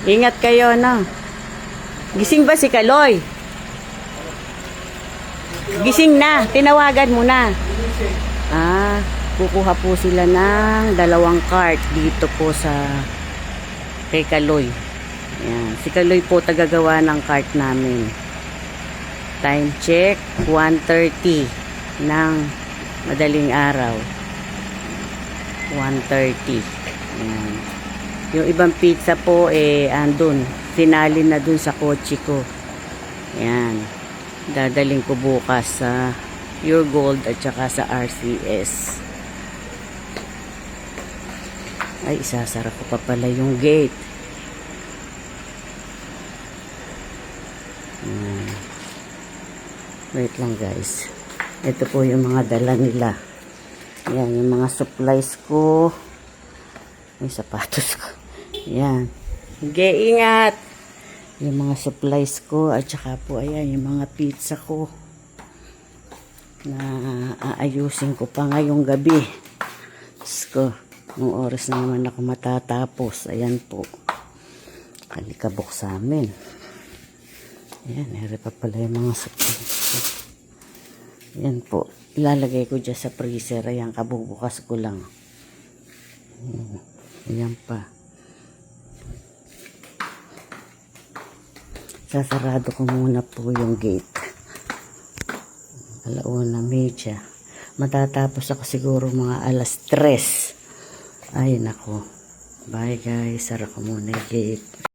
Ingat kayo, no? Gising ba si Kaloy? Gising na. Tinawagan mo na. Kukuha po sila ng 2 cart dito po sa kay Kaloy. Ayan. Si Kaloy po tagagawa ng cart namin. Time check, 1:30 ng madaling araw. 1:30. Ayan. Yung ibang pizza po andun. Sinalin na dun sa kotse ko. Ayan. Dadaling ko bukas sa Pure Gold at saka sa RCS. Ay, isasara ko pa pala yung gate. Ayan. Wait lang guys. Ito po yung mga dala nila. Ayan, yung mga supplies ko. May sapatos ko. Ayan. Okay, ingat. Yung mga supplies ko. At saka po, ayan, yung mga pizza ko. Na aayusin ko pa ngayong gabi. Ko, nung oras na naman ako matatapos. Ayan po. Kalikabok sa amin. Ayan, ere pa pala yung mga supplies ko. Ayan po. Ilalagay ko dyan sa freezer. Ayan, kabubukas ko lang. Ayan pa. Sasarado ko muna po yung gate. 1:30. Matatapos ako siguro mga 3:00. Ay nako. Bye guys. Sara ko muna yung gate.